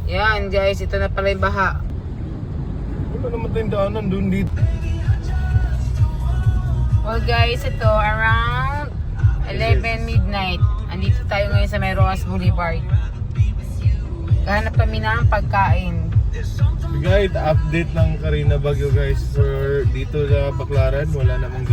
Yan guys, ito na pala yung baha. Wala naman tayong daanan doon dito. Well guys, ito around 11 midnight. Andito tayo ngayon sa Meroas Boulevard. Kahanap kami ng pagkain. Guys, update ng Carina Baguio guys. For dito sa Baclaran, wala namang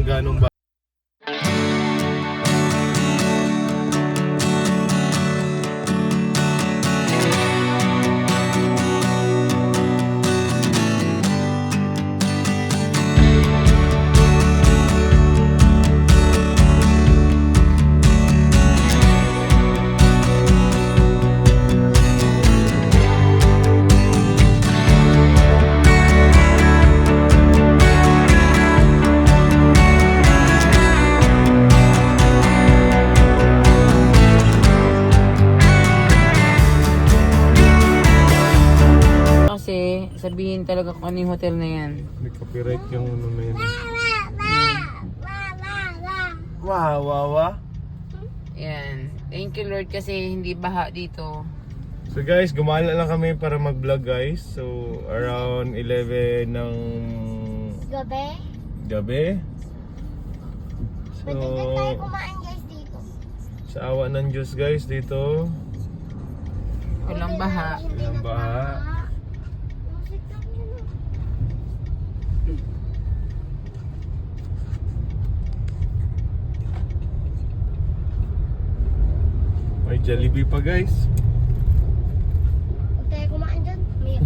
ganong ba. Sabihin talaga kung ano yung hotel na yan. May copyright yung ano na yun. Wow. Yan. Thank you Lord kasi hindi baha dito. So guys, gumala lang kami para mag-vlog guys. So around 11 ng gabi. So Pwede din tayo kumain guys dito. sa awa ng Diyos guys dito. Walang baha. Walang baha. May Jollibee pa guys. Huwag tayo kumain dyan. May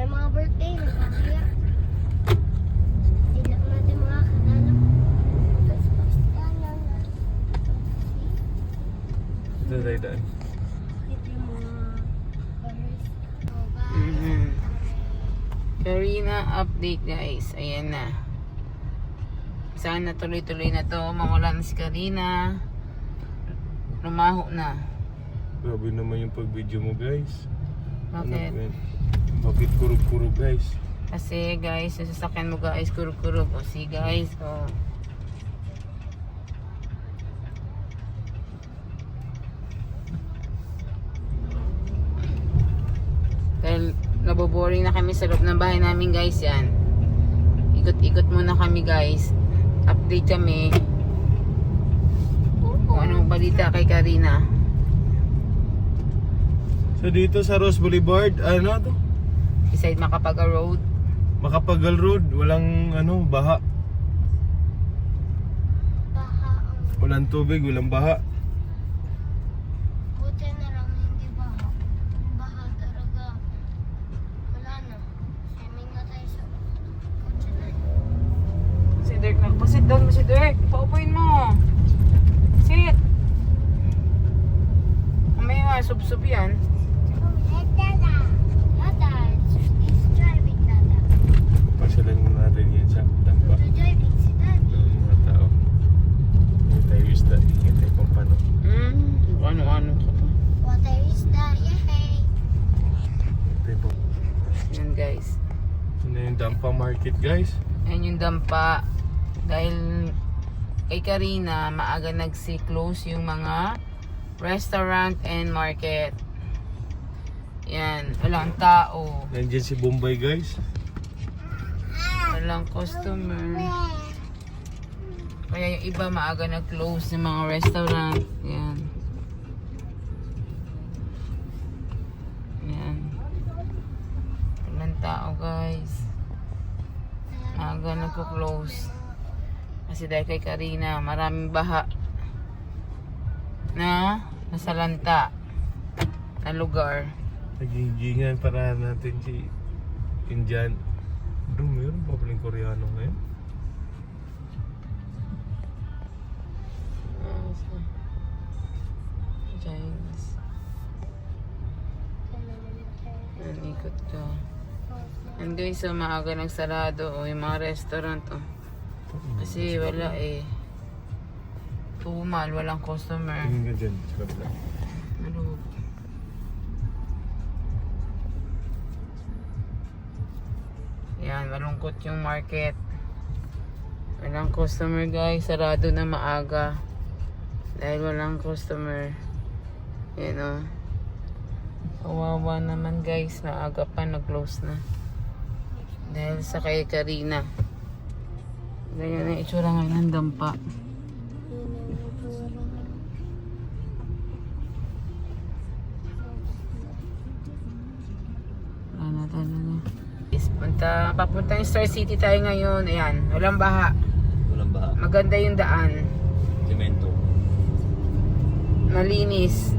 mga birthday na kaya. Hindi lang natin mga kanalo. Ito tayo daan. Dito yung mga colors. Carina update guys. Ayan na. Sana tuloy-tuloy na to. Mawala na si Carina. Lumaho na. Grabe naman yung pag-video mo guys. Bakit? Bakit kurog-kurog guys? Kasi guys, yung sasakyan mo guys, kurog-kurog. O see guys, o. Dahil naboboring na kami sa loob ng bahay namin guys yan. Ikot-ikot muna kami guys. Update kami kung anong balita kay Carina. So dito sa Rose Boulevard, ano to? Beside Macapagal Road. Macapagal Road, walang ano, baha. Baha ang Walang tubig, walang baha. buti na lang hindi baha. Kung baha talaga. Wala na. Swimming na tayo sa kotse na. Si Dirk, nagpasit doon mo si Dirk. Paupuin mo. Sit. May mga sub-sub yan. Dada, is driving Dada. Pasyalan mo natin yan sa dampa. So driving si Daddy. Ng mga tao. Hindi tayo isda, hindi tayo pampano. Ano-ano ka pa. Water is that, yay! Yan guys. Ito na yung dampa market guys. Yan yung dampa. Dahil kay Carina, maaga nagsi-close yung mga restaurant and market. Yan. Walang tao. Nandiyan si Bombay guys. Walang customer. Kaya yung iba maaga nag-close yung mga restaurant. Yan. Yan. Walang tao guys. Maaga nagko-close. Kasi dahil kay Carina, maraming baha na nasa lanta na lugar. Nagigingan para natin si Indian. Doon mayroon pa paling Koreano ngayon. Chinese. Nanikot ka. And guys, so maaga nagsarado o yung mga restaurant o. Kasi wala eh. Tumal, walang customer. Tingin ka dyan, sa kabila. Ano? Yan, malungkot yung market. Walang customer guys, sarado na maaga. Dahil walang customer. Yan o. Kawawa naman guys. Maaga pa, nag-close na. Dahil sa kay Karina. Ganyan na itsura ngayon ng dampa. Wala na talaga. Papunta yung Star City tayo ngayon. Ayan, walang baha. Walang baha. Maganda yung daan. Semento. Malinis.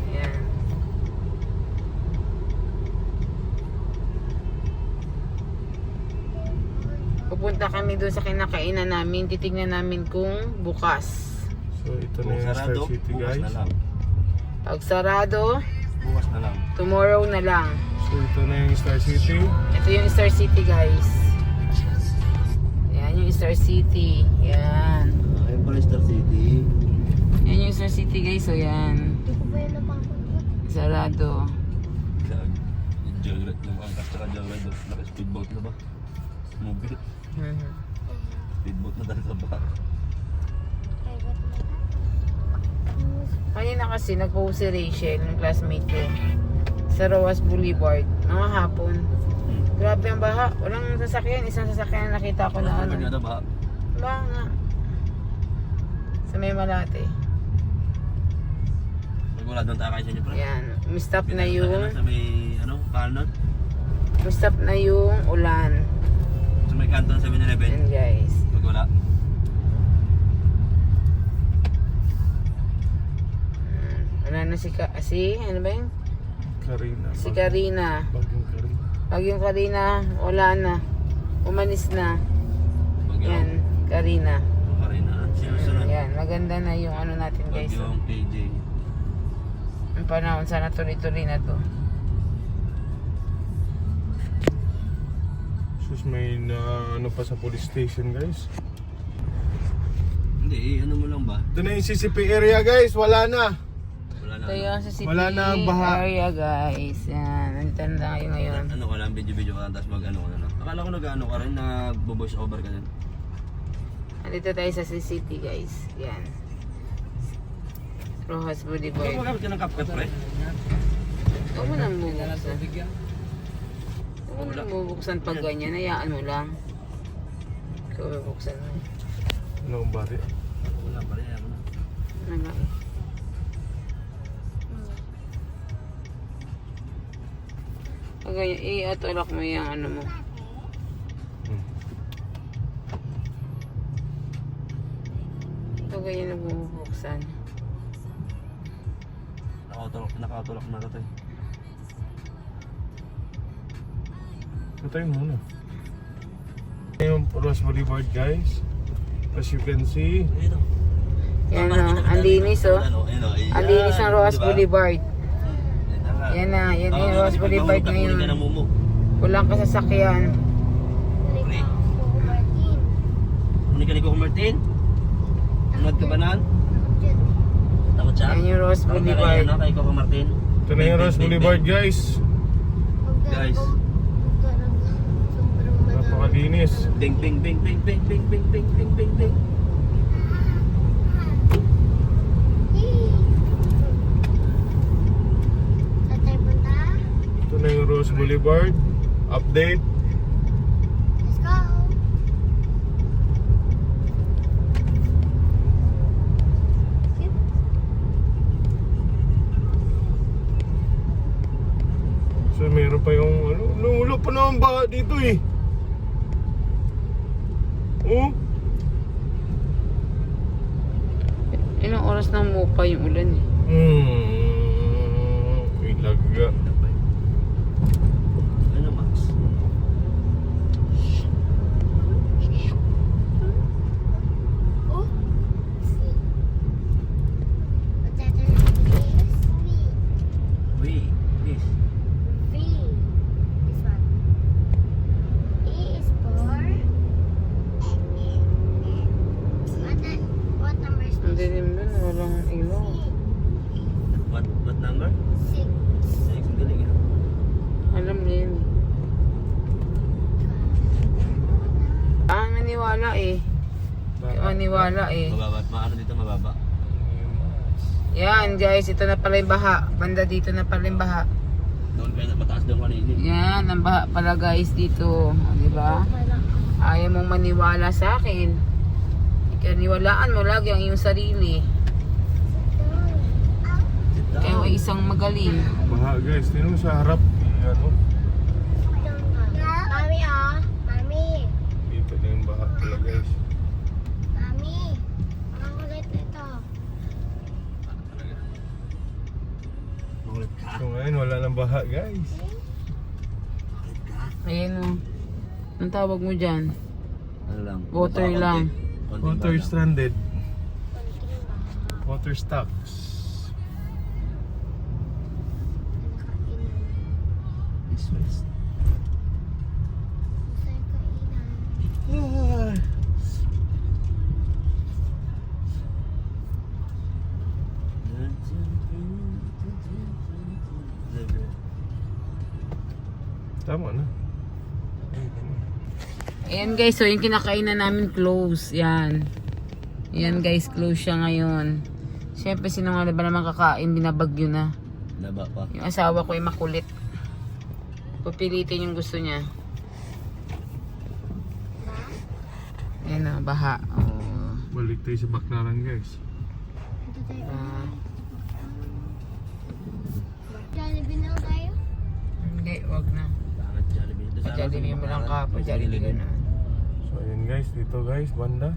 Ayan. Pupunta kami doon sa kinakainan namin. Titignan namin kung bukas. So ito na Kung yung Star sarado, City bukas guys. na lang. Pag sarado, Bukas na lang. tomorrow na lang. So ito na yung Star City. Ito yung Star City guys. Yan yung Star City. Yan. Ayun pala Star City. Yan yung Star City guys. So yan. Hindi ko pa yun napapunta. Sarado. Joyride yung angkas tsaka joyride. Naka-speedboat na ba? Movie. Mhm. Speedboat na dahil sa baha. Private na. Kanina kasi nag-post si Rachel, yung classmate ko, sa Roas Boulevard, mga hapon. Grabe ang baha. Walang sasakyan. Isang sasakyan na nakita ko na ano. Ano na baha? Baha nga. Sa may Malate. Pag wala doon tayo kayo sa inyo pre. Yan. Umistop na yung Sa may kanan. umistop na yung ulan. Sa may kanto ng 7-Eleven. Yan guys. Pag wala. Wala na si ano ba yun? Karina. Si Karina. Bagyong Karina. Pag yung Karina, wala na. Umalis na. Pag Yan, Karina. Karina. Sinusunod. Yan, maganda na yung ano natin Pag guys. yung KJ. Ang panahon, sana tuloy-tuloy na to. Sus may na ano pa sa police station guys. Hindi, ano mo lang ba? Ito na yung CCP area guys. Wala na. Wala na. Ito yung sa city Wala na ang baha. area guys. Yan, nandito na tayo ngayon. Ano ka lang, video ka lang, tapos mag-ano ka na lang. Akala ko nag-ano ka rin, nag-voice over ka din. Nandito tayo sa city guys. Yan. Rojas Ikaw Boulevard. magamit ka ng CapCut, pre? Huwag mo nang bubuksan. Huwag mo nang bubuksan pag ganyan. Hayaan mo lang. Ikaw bubuksan mo. Ano ang bari? Wala pa rin, ayaw mo na. Ano lang. Pag ganyan, i-atulak mo yung ano mo. Pag ganyan na bubuksan. Nakatulak na ito. Patayin muna. Yung Ross Boulevard guys. As you can see. Ito. Yan o, ang linis o. Ang linis ng Rojas Boulevard. Yan na, yan yung Rojas Boulevard ngayon. Walang kasasakyan. Hindi pa ako Martin. Hindi ka ni Coco Martin? Unod ka ba naan? Dyan. Takot siya? Yan yung Rojas Takot ka Boulevard. rin, kay Coco Martin? Ito na yung Ross Boulevard guys. Guys. Sobrang madami. Napakalinis. Bing, bing, bing, bing, bing, bing, bing, bing, bing, bing, bing. Saan tayo punta? Ito na yung Ross Boulevard. Update. Let's go! So meron pa yung ano, wala pa naman baha dito eh. Oh, Ilang oras nang mupa yung ulan eh. ilaga. Ano, Max? Oh! See. What's that? This? Wait, this. V. This one. E is for... What number is Ang this? dilim dun, walang ilaw. What number? 6. 6. Hindi maniwala eh. Mababa, maano dito mababa. Yan guys, ito na pala yung baha. Banda dito na pala yung baha. Doon kaya mataas doon kanina. Yan, ang baha pala guys dito. Di ba? Ayaw mong maniwala sa akin. Kaniwalaan mo lagi ang iyong sarili. Kayo ay isang magaling. Baha guys, tingnan mo sa harap. Ano? Mami, oh. Mami. Dito na yung baha pala guys. Mami. Ang kulit nito. Makulit ka. So ngayon wala nang baha guys. Makulit ka. Ayan o. Anong tawag mo dyan? Ano lang? Water konti. lang. Konting Water bala. stranded. Konting baha. Water stocks. Nakainan. This was- Masay kainan. Tama na. Ayan guys, so yung kinakainan namin close. Yan. Yan guys, close siya ngayon. Siyempre, sino nga ba naman kakain, binabagyo na. Laba pa. Yung asawa ko ay makulit. Pupilitin yung gusto niya. Ayan na, baha. Oh. Balik tayo sa Baclaran guys. Ito tayo. Ah, Jollibee na tayo? hindi, wag na. Bakit Jollibee? Doon sa Jollibee mo lang ka. Mas Jollibee pinili na. So ayun guys, dito guys, banda.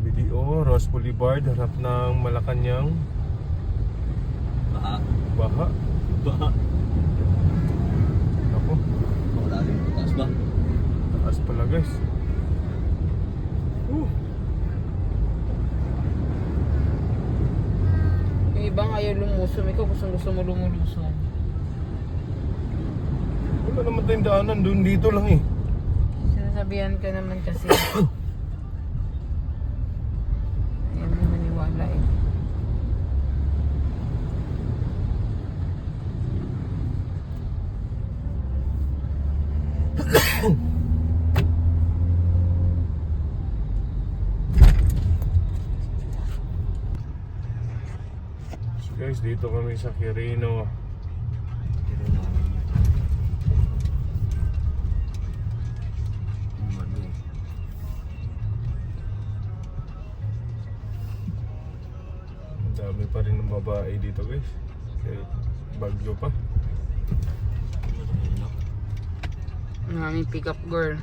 BDO, Ross Boulevard, harap ng Malacanang. Baha. Baha. Baha. Ako, Makalalim. Taas ba? taas pala guys. Yung ibang ayaw lumusong. Ikaw gusto mo lumulusong. Wala naman tayong daanan, doon dito lang eh. Sinasabihan ka naman kasi. Ayaw mo maniwala eh. Guys, dito kami sa Quirino. Ang dami pa rin ng babae dito guys. Kaya bagyo pa. Maraming pick up girl.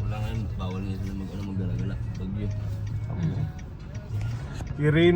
Wala ngayon, bawal nga sila mag-gala-gala. Bagyo. Quirino.